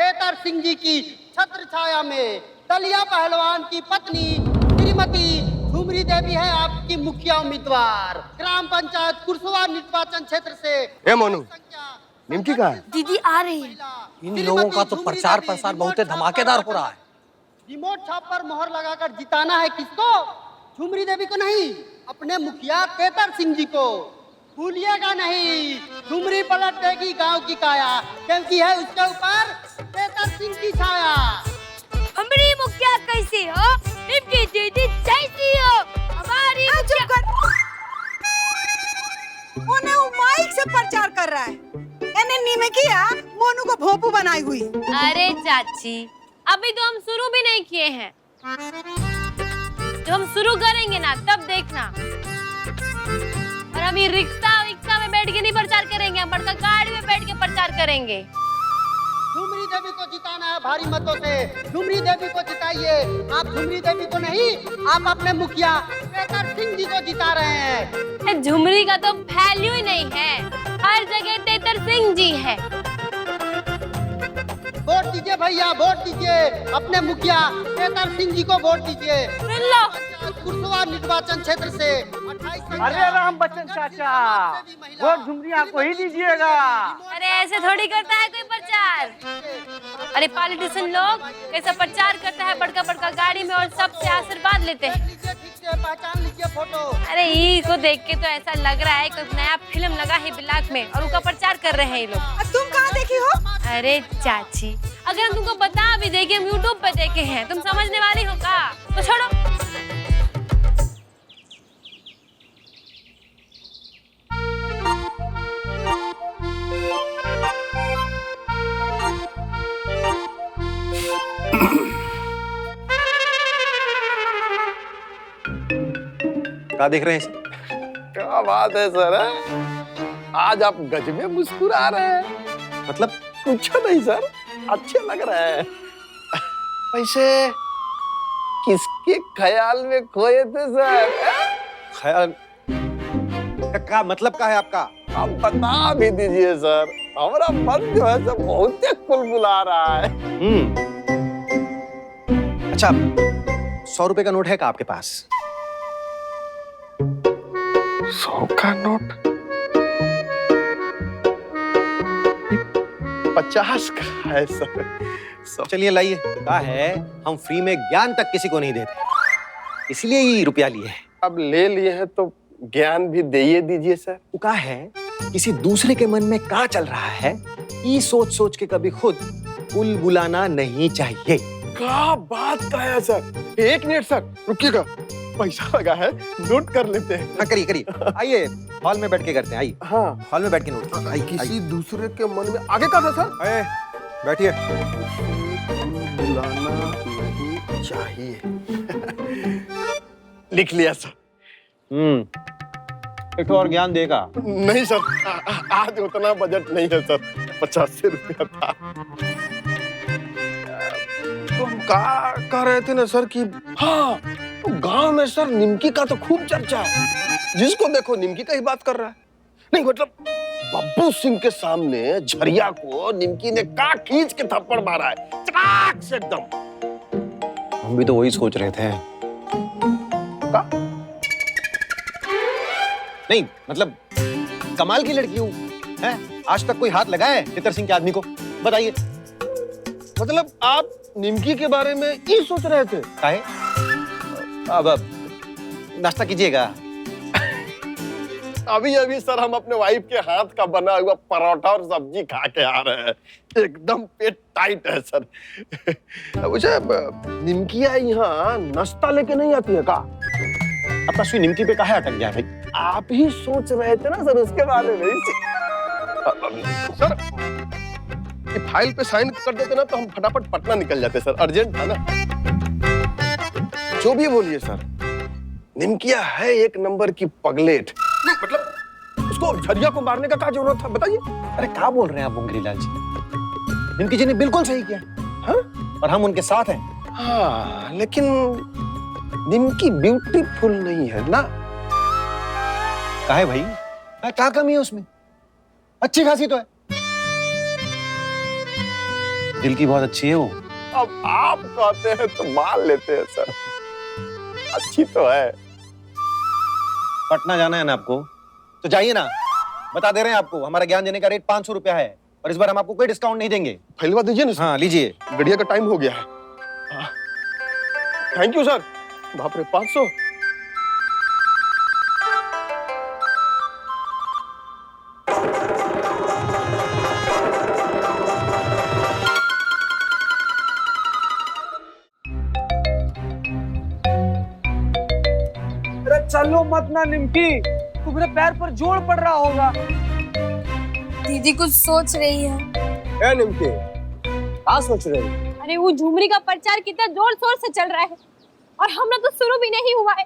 केतर सिंह जी की छत्र छाया में दलिया पहलवान की पत्नी श्रीमती झुमरी देवी है आपकी मुखिया उम्मीदवार ग्राम पंचायत कुरसुआ निर्वाचन क्षेत्र से। ए मोनू, निमकी कहाँ है? दीदी आ रही है। इन लोगों का तो प्रचार प्रसार बहुत धमाकेदार हो रहा है। रिमोट छाप पर मोहर लगाकर जिताना है किसको? झुमरी देवी को नहीं, अपने मुखिया केतर सिंह जी को। भूलिएगा नहीं, झुमरी पलट देगी गांव की काया, क्योंकि है उसके ऊपर केतर सिंह की छाया। हमारी मुखिया कैसी हो? निमकी दीदी जैसी हो हमारी मुखिया। उन्हें वो माइक से प्रचार कर रहा है। इन्हें निमकिया मोनू को भोपू बनाई हुई। अरे चाची, अभी तो हम शुरू भी नहीं किए हैं। जब हम शुरू करेंगे ना तब देखना। और अभी रिक्शा में बैठ के नहीं प्रचार करेंगे, हम बड़का गाड़ी में बैठ के प्रचार करेंगे। झुमरी देवी को जिताना है भारी मतों से, झुमरी देवी को जिताइए। आप झुमरी देवी को नहीं, आप अपने मुखिया केतर सिंह जी को जिता रहे हैं। झुमरी का तो वैल्यू ही नहीं है, हर जगह केतर सिंह जी है। वोट दीजिए भैया, वोट दीजिए अपने मुखिया केतर सिंह जी को वोट दीजिए। सुन लो, कुरसुआ निर्वाचन क्षेत्र से 28। अरे राम बच्चन चाचा, वोट झुमरिया को ही दीजिएगा। अरे ऐसे थोड़ी करता है कोई प्रचार। अरे पॉलिटिशियन लोग कैसा प्रचार करता है, बड़का बड़का गाड़ी में और सबसे आशीर्वाद लेते हैं। पहचान लीजिए फोटो। अरे ये को देख के तो ऐसा लग रहा है कोई नया फिल्म लगा है ब्लैक में और उनका प्रचार कर रहे हैं ये लोग। तुम कहाँ देखी हो? अरे चाची, अगर हम तुमको बता भी देंगे, हम यूट्यूब पे देखे हैं, तुम समझने वाली हो का? तो छोड़ो। क्या देख रहे हैं? क्या बात है सर, आज आप गज में मुस्कुरा रहे हैं। मतलब कुछ नहीं सर, अच्छे लग रहे हैं। वैसे किसके ख्याल में खोए थे सर? ख्याल का मतलब क्या है आपका? आप बता भी दीजिए सर, हमारा मन जो है सब बहुत कुलबुला रहा है। अच्छा, 100 रुपए का नोट है क्या आपके पास? 100 का नोट? 50 का है सर। चलिए लाइए। क्या है, हम फ्री में ज्ञान तक किसी को नहीं देते, इसलिए ही रुपया लिए हैं। अब ले लिए हैं तो ज्ञान भी दे दीजिए सर। वो क्या है, किसी दूसरे के मन में क्या चल रहा है, ये सोच सोच के कभी खुद बुलाना नहीं चाहिए। क्या बात कहा सर। एक मिनट सर, रुकिएगा, पैसा लगा है, नोट कर लेते हैं। हाँ करिए करिए, आइए हॉल में बैठ के करते हैं। आइए हाँ, हॉल में बैठ के नोट आइए। किसी दूसरे के मन में आगे का था सर। बैठिए। बुलाना नहीं चाहिए। लिख लिया सर। एक और ज्ञान देगा? नहीं सर, आज उतना बजट नहीं है सर, 50 रुपया था। तो हम कह रहे थे ना सर कि हाँ, तो गांव में सर निमकी का तो खूब चर्चा है, जिसको देखो निमकी का ही बात कर रहा है। नहीं मतलब बब्बू सिंह के सामने झरिया को निमकी ने का खींच के थप्पड़ मारा है, चटाक से एकदम। हम भी तो वही सोच रहे थे। का? नहीं मतलब कमाल की लड़की हूँ, है? आज तक कोई हाथ लगाया है केतर सिंह के आदमी को? बताइए। मतलब आप निमकी के बारे में ये सोच रहे थे? काहे? अब नाश्ता कीजिएगा। अभी अभी सर हम अपने वाइफ के हाथ का बना हुआ परोठा और सब्जी खा के आ रहे हैं, एकदम पेट टाइट है सर। मुझे निमकिया यहाँ नाश्ता लेके नहीं आती है का? अपना सुई निमकी पे काहे अटक गया भाई? आप ही सोच रहे थे ना सर उसके बारे में। सर ये फाइल पे साइन कर देते ना तो हम फटाफट पटना निकल जाते सर, अर्जेंट था ना। जो भी बोलिए सर, निमकिया है एक नंबर की पगलेट। नहीं मतलब उसको झरिया को मारने का क्या जरूरत था बताइए? अरे क्या बोल रहे हैं आप मुंगरीलाल जी? निमकी जी ने बिल्कुल सही किया। हाँ? और हम उनके साथ हैं। हाँ, लेकिन निमकी ब्यूटीफुल नहीं है ना? काहे भाई? क्या कमी है उसमें? अच्छी खासी तो है। दिल की बहुत अच्छी है वो। अब आप कहते हैं तो मान लेते हैं सर, अच्छी तो है। पटना जाना है ना आपको, तो जाइए ना। बता दे रहे हैं आपको, हमारा ज्ञान देने का रेट 500 रुपया है और इस बार हम आपको कोई डिस्काउंट नहीं देंगे। फैलवा दीजिए ना। हाँ लीजिए। गड़िया का टाइम हो गया है। Thank you sir. बाप रे 500। अरे चलो मत ना निमकी, तुम्हारे पैर पर जोर पड़ रहा होगा। दीदी कुछ सोच रही है। ए निमके, क्या सोच रहे हो? अरे वो झुमरी का प्रचार कितना जोर शोर से चल रहा है और हम लोग तो शुरू भी नहीं हुआ है।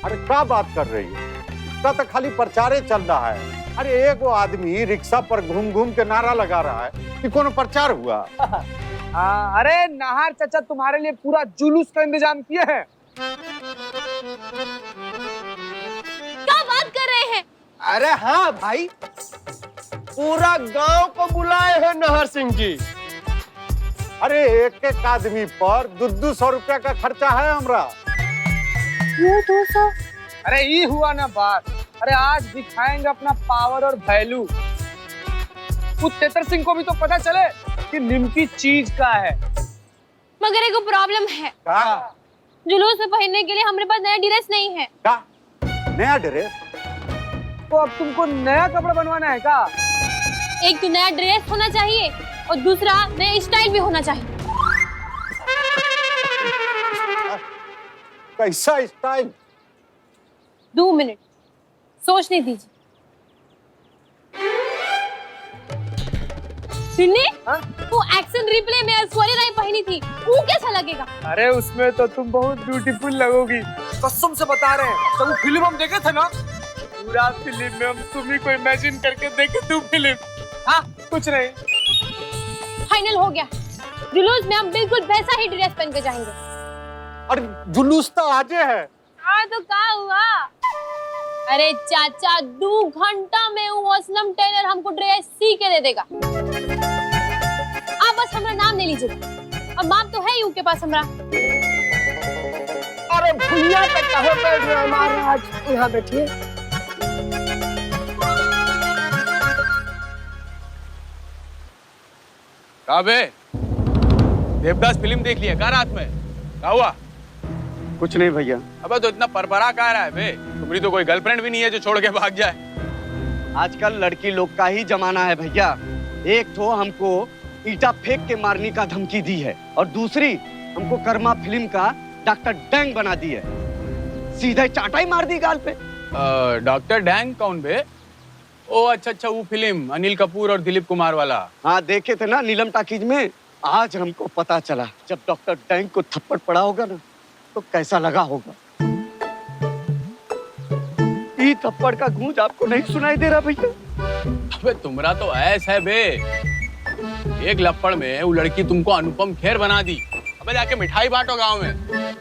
अरे क्या बात कर रही है? इसका तो खाली प्रचारे चल रहा है। अरे एक वो आदमी रिक्शा पर घूम घूम के नारा लगा रहा है कि कौन प्रचार हुआ। हाँ, अरे नाहर चाचा तुम्हारे लिए पूरा जुलूस का इंतजाम किए हैं। क्या बात कर रहे हैं? अरे हाँ भाई, पूरा गांव को बुलाए हैं नाहर सिंह जी। अरे एक एक आदमी पर 200 रुपया का खर्चा है हमरा। वो 200? अरे ये हुआ ना बात। अरे आज दिखाएंगे अपना पावर और वैल्यू। उस तेतर सिंह को भी तो पता चले कि निमकी चीज का है। मगर एक प्रॉब्लम है, क्या? जुलूस में पहनने के लिए हमारे पास नया ड्रेस नहीं है। क्या? नया ड्रेस? तो अब तुमको नया कपड़ा बनवाना है क्या? एक तो नया ड्रेस होना चाहिए और दूसरा नया स्टाइल भी होना चाहिए। कैसा स्टाइल? 2 मिनट सोचने दीजिए। सुनने? वो एक्शन रिप्ले में ऐश्वर्या राय पहनी थी, वो कैसा लगेगा? अरे उसमें तो तुम बहुत ब्यूटीफुल लगोगी, कसम से बता रहे हैं। तो वो फिल्म हम देखे थे ना, पूरा फिल्म में हम तुम्ही को इमेजिन करके देखे। तू फिल्म? हाँ कुछ नहीं। फाइनल हो गया, जुलूस में हम बिल्कुल वैसा ही ड्रेस पहन के जाएंगे। अरे जुलूस तो आजे है। हाँ तो क्या हुआ? अरे चाचा 2 घंटा में वो असलम टेलर हमको ड्रेस सी के दे देगा। आप बस हमारा नाम ले लीजिएगा, अब माप तो है ही उनके पास हमारा। अरे भैया पे कहो बैठ रहे हैं महाराज, यहाँ बैठिए। कहा बे? देवदास फिल्म देख लिया क्या रात में? क्या हुआ? कुछ नहीं भैया। अबे तो इतना परपरा कह रहा है बे? तुम्हारी तो कोई गर्लफ्रेंड भी नहीं है जो छोड़ के भाग जाए। आजकल लड़की लोग का ही जमाना है भैया। एक तो हमको ईटा फेंक के मारने का धमकी दी है और दूसरी हमको कर्मा फिल्म का डॉक्टर डैंग बना दी है। सीधे चाटाई मार दी गाल पे। डॉक्टर डैंग कौन बे? ओ अच्छा, वो फिल्म अनिल कपूर और दिलीप कुमार वाला। हाँ देखे थे ना नीलम टाकीज में। आज हमको पता चला, जब डॉक्टर डैंग को थप्पड़ पड़ा होगा ना तो कैसा लगा होगा। ये थप्पड़ का गूंज आपको नहीं सुनाई दे रहा भैया? अबे तुम्हारा तो ऐसा है बे, एक लपड़ में वो लड़की तुमको अनुपम खेर बना दी। अबे जाके मिठाई बांटो गांव में।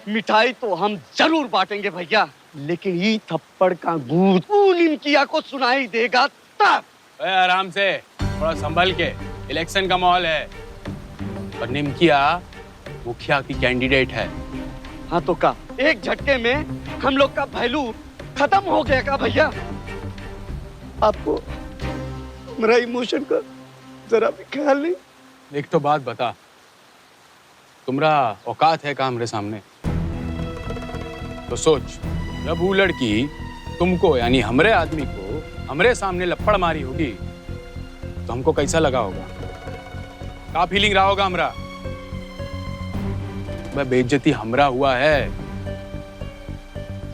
मिठाई तो हम जरूर बांटेंगे भैया, लेकिन ये थप्पड़ का गूंज निमकिया को सुनाई देगा तब। आराम से, थोड़ा संभल के, इलेक्शन का माहौल है और निमकिया मुखिया की कैंडिडेट है। हाँ तो का एक झटके में हम लोग का वैल्यू खत्म हो गया का भैया? आपको मेरा इमोशन का जरा भी ख्याल नहीं? एक तो बात बता, तुम्हारा औकात है का हमरे सामने? तो सोच, जब वो लड़की तुमको यानी हमरे आदमी को हमरे सामने लपड़ मारी होगी तो हमको कैसा लगा होगा? क्या फीलिंग रहा होगा हमरा? मैं बेइज्जती हमरा हुआ है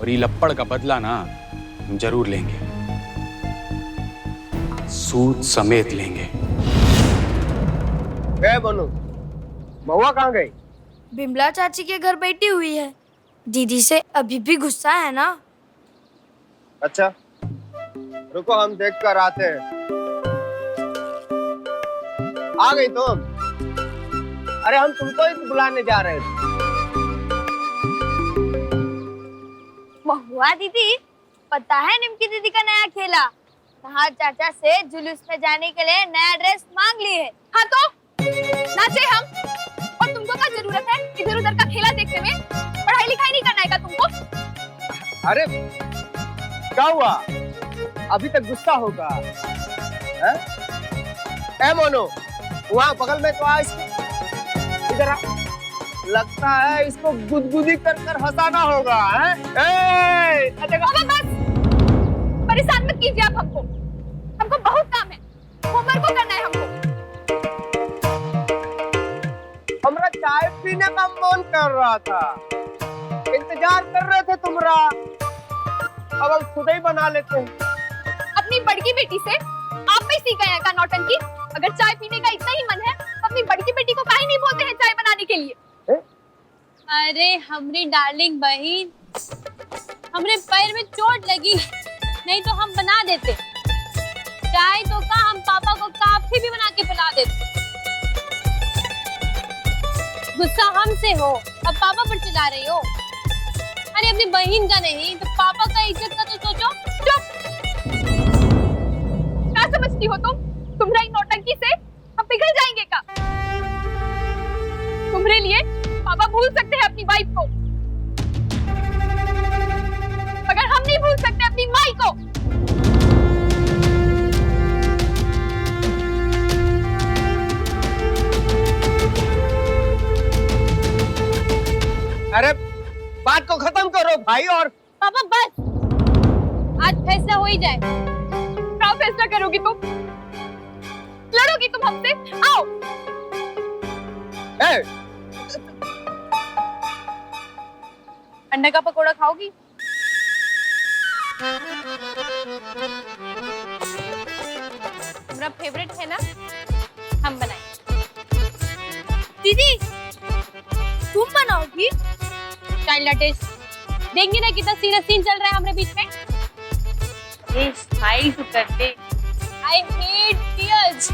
और ये लपड़ का बदला ना हम जरूर लेंगे, सूद समेत लेंगे। गए बोलो, महुआ कहाँ गई? बिमला चाची के घर बैठी हुई है। दीदी से अभी भी गुस्सा है ना? अच्छा रुको, हम देख कर आते हैं। आ गई तुम? अरे हम तुमको ही बुलाने जा रहे थे। महुआ दीदी, पता है निमकी दीदी का नया खेला? बाहर चाचा से जुलूस में जाने के लिए नया ड्रेस मांग ली है। हाँ तो नाचे हम, और तुमको क्या जरूरत है इधर उधर का खेला देखने में? पढ़ाई लिखाई नहीं करना है क्या तुमको? अरे क्या हुआ, अभी तक गुस्सा होगा? ए मोनो, वहाँ बगल में तो आ, इधर आ। लगता है इसको गुदगुदी कर कर हंसाना होगा, है? बस परेशान मत कीजिए आप हमको, हमको बहुत काम है, होमवर्क को करना है हमको। हमरा चाय पीने का मन कर रहा था, इंतजार कर रहे थे तुम्हारा, अब हम खुद ही बना लेते हैं। अपनी बड़की बेटी से आप भी सीख गए हैं का नौटंकी? अगर चाय पीने का इतना ही मन है तो अपनी बड़की बेटी को काहे नहीं बोलते हैं चाय बनाने के लिए? अरे हमरी डार्लिंग बहन, हमरे पैर में चोट लगी, नहीं तो हम बना देते। चाय तो का हम पापा को काफी भी बना के पिला देते। गुस्सा हमसे हो, अब पापा पर चिल्ला रही हो। अरे अपनी बहन का नहीं तो पापा का इज्जत का तो सोचो। चुप! क्या समझती हो तुम? तुम्हारी नौटंकी से हम पिघल जाएंगे का? तुम्हारे लिए पापा भूल सकते हैं अपनी वाइफ को, मगर हम नहीं भूल सकते अपनी माई को। अरे बात को खत्म करो भाई। और पापा बस, आज फैसला हो ही जाए। क्या फैसला करोगी तुम? लड़ोगी तुम हमसे? आओ। अंडे का पकोड़ा खाओगी? मेरा फेवरेट है ना, हम बनाएंगे। दीदी तुम बनाओगी? चाइल्ड टेस्ट देंगे ना कितना सीरियस सीन चल रहा है हमारे बीच में। ये स्माइल तो करते। I hate tears.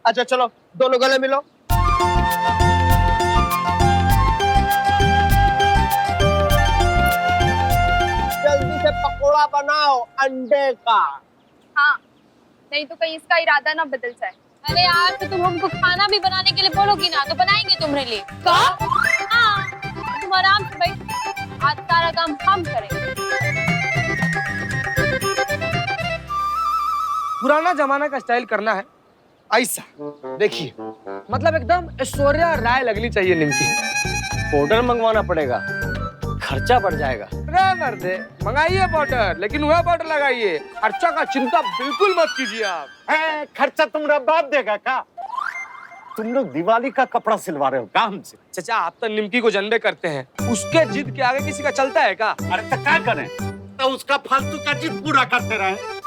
अच्छा चलो दोनों गले मिलो। जल्दी से पकोड़ा बनाओ अंडे का। हाँ, नहीं तो कहीं इसका इरादा ना बदल जाए। अरे आज तो तुम हमको खाना भी बनाने के लिए बोलोगी ना, तो बनाएंगे तुम्हारे लिए। हाँ, तुम आराम से बैठ, आज सारा काम हम करेंगे। पुराना जमाना का स्टाइल करना है ऐसा, देखिए मतलब एकदम ऐश्वर्या राय लगनी चाहिए निमकी। पाउडर मंगवाना पड़ेगा, खर्चा बढ़ जाएगा। अरे मर्दे, मंगाइए पाउडर, लेकिन वह पाउडर लगाइए। खर्चा का चिंता बिल्कुल मत कीजिए आप। खर्चा तुम्हारा बाप देगा का? तुम लोग दिवाली का कपड़ा सिलवा रहे हो काम से। चाचा आप तो निमकी को जनबे करते हैं, उसके जिद के आगे किसी का चलता है का? अरे तो क्या करें, तो उसका फालतू का जिद पूरा करते रहे।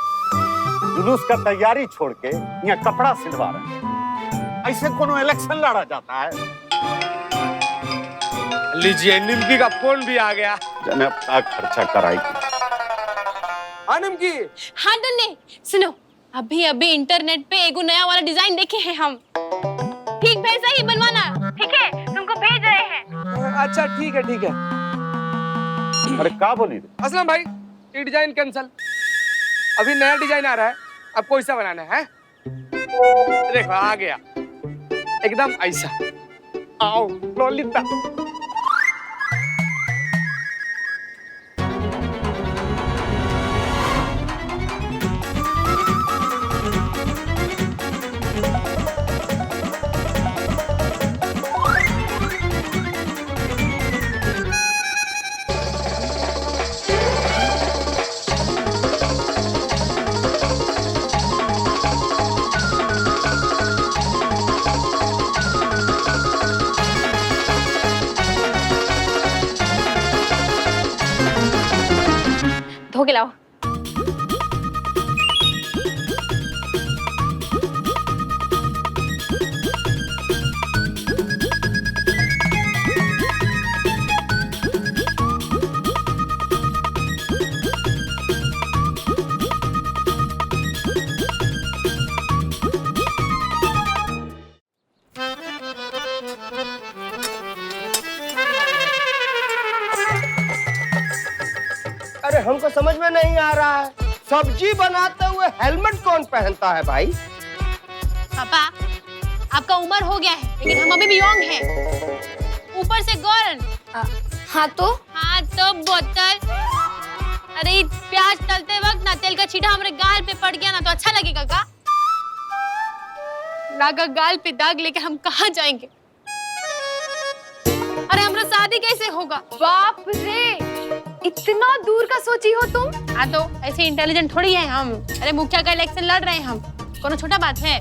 जुलूस का तैयारी छोड़ के यहाँ कपड़ा सिलवा रहे हैं, ऐसे कोनो इलेक्शन लड़ा जाता है? लीजिए निमकी का फोन भी आ गया। जने अपना खर्चा कराएगी। हाँ निमकी। हाँ डन्ने, सुनो अभी अभी इंटरनेट पे एगो नया वाला डिजाइन देखे हैं हम, ठीक वैसा ही बनवाना, ठीक है? तुमको भेज रहे हैं। अच्छा ठीक है ठीक है। अरे क्या बोली? असलम भाई ये डिजाइन कैंसल, अभी नया डिजाइन आ रहा है, आपको ऐसा बनाना है। देखो आ गया एकदम ऐसा। आओ ललिता। समझ में नहीं आ रहा है, सब्जी बनाते हुए हेलमेट कौन पहनता है भाई? पापा, आपका उम्र हो गया है, लेकिन हम अभी भी यंग हैं। ऊपर से गौरन। हाँ तो बोतल। अरे प्याज तलते वक्त ना तेल का छींटा हमारे गाल पे पड़ गया ना तो अच्छा लगेगा का? लागा गाल पे दाग लेके हम कहाँ जाएंगे? अरे हमारा शादी कैसे होगा? बाप रे, इतना दूर का सोची हो तुम? हाँ तो ऐसे इंटेलिजेंट थोड़ी है हम। अरे मुखिया का इलेक्शन लड़ रहे हैं हम, कोनो छोटा बात है?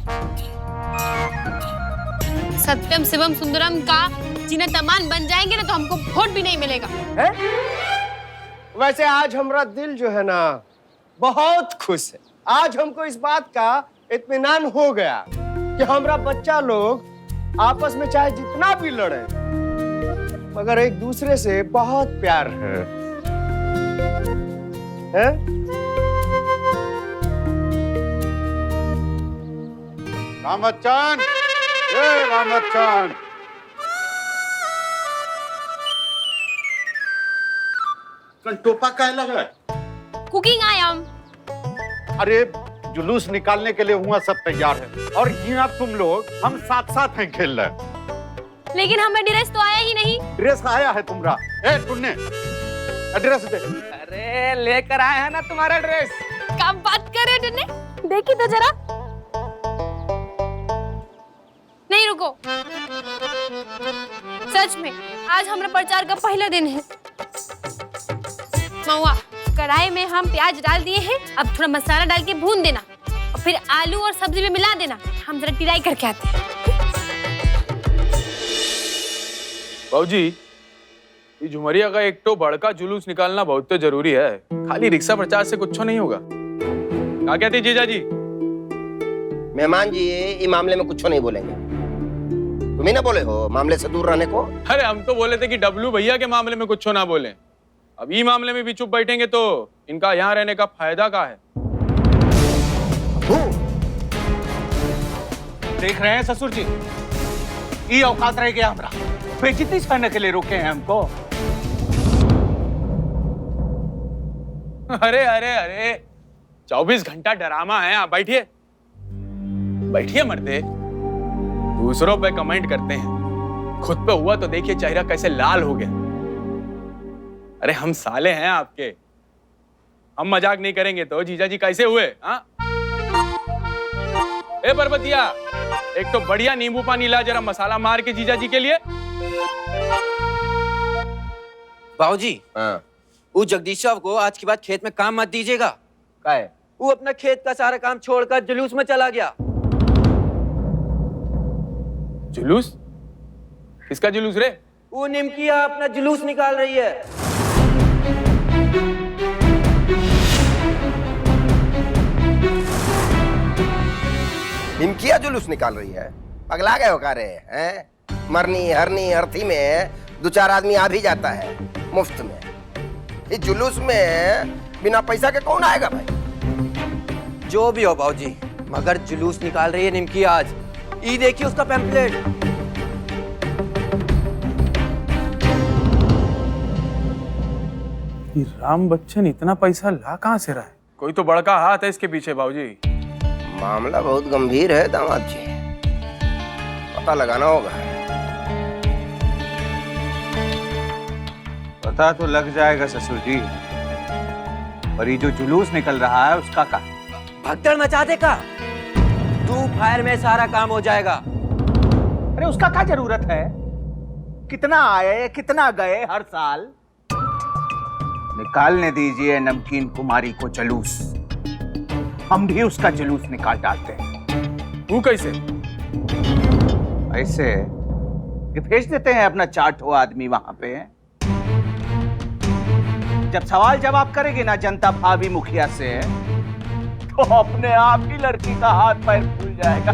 सत्यम शिवम सुंदरम का जिन्हें तमान बन जाएंगे ना तो हमको वोट भी नहीं मिलेगा। है? वैसे आज हमारा दिल जो है ना बहुत खुश है। आज हमको इस बात का इत्मीनान हो गया कि हमारा बच्चा लोग आपस में चाहे जितना भी लड़े मगर एक दूसरे से बहुत प्यार है। रामचंद, ए रामचंद, कल टोपा क्या लग रहा है? कुकिंग आयम। अरे जुलूस निकालने के लिए हुआ सब तैयार है और यहाँ तुम लोग हम साथ साथ हैं खेल रहे। लेकिन हमें ड्रेस तो आया ही नहीं। ड्रेस आया है तुम्हारा? ए टुन्ने, ड्रेस दे। अरे लेकर आए हैं ना तुम्हारा ड्रेस। कब बात कर रहे टुन्ने? देखी तो जरा। नहीं रुको, सच में आज हमारा प्रचार का पहला दिन है। महुआ, कढ़ाई में हम प्याज डाल दिए हैं, अब थोड़ा मसाला डाल के भून देना और फिर आलू और सब्जी में मिला देना। हम जरा ट्राई करके आते हैं। बाबूजी, ये झुमरिया का एक तो बड़का जुलूस निकालना बहुत तो जरूरी है। खाली रिक्शा प्रचार से कुछ नहीं होगा। क्या कहते जीजा जी? मेहमान जी ये मामले में कुछ नहीं बोलेंगे। तुम ही ना बोले हो मामले से दूर रहने को। अरे हम तो बोले थे कि डब्लू भैया के मामले में कुछ ना बोले। अब ये मामले में भी चुप बैठेंगे तो इनका यहाँ रहने का फायदा क्या है? देख रहे हैं ससुर जी, ये औकात रह गया हमारा। बेइज्जती सहने के लिए रोके हैं हमको। अरे अरे अरे 24 घंटा ड्रामा है। आप बैठिए बैठिए मर्दे। दूसरों पे कमेंट करते हैं, खुद पे हुआ तो देखिए चेहरा कैसे लाल हो गया। अरे हम साले हैं आपके, हम मजाक नहीं करेंगे तो जीजा जी कैसे हुए? हाँ ए बरबतिया, एक तो बढ़िया नींबू पानी ला जरा मसाला मार के जीजा जी के लिए। बाबूजी, वो जगदीश साहब को आज के बाद खेत में काम मत दीजिएगा। क्या है? वो अपना खेत का सारा काम छोड़कर जुलूस में चला गया। जुलूस? किसका जुलूस रे? वो निमकिया अपना जुलूस निकाल रही है। निमकिया जुलूस निकाल रही है? पगला गए हो का रे? हैं? मरनी हरनी अर्थी में दो चार आदमी आ भी जाता है मुफ्त में। इस जुलूस में बिना पैसा के कौन आएगा भाई? जो भी हो बाबूजी, मगर जुलूस निकाल रही है निमकिया आज। ये देखिए उसका पैम्पलेट। राम बच्चन इतना पैसा ला कहां से रहा है? कोई तो बड़का हाथ है इसके पीछे बाबूजी। मामला बहुत गंभीर है दामाद जी, पता लगाना होगा। पता तो लग जाएगा ससुर जी, पर ये जो जुलूस निकल रहा है उसका क्या? भगदड़ मचा दे का। 2 फायर में सारा काम हो जाएगा। अरे उसका क्या जरूरत है? कितना आए कितना गए हर साल? निकालने दीजिए नमकीन कुमारी को जुलूस, हम भी उसका जुलूस निकाल डालते हैं। वो कैसे? ऐसे कि भेज देते हैं अपना 4 आदमी वहां पे। जब सवाल जवाब करेगी ना जनता भाभी मुखिया से, तो अपने आप ही लड़की का हाथ पैर फूल जाएगा।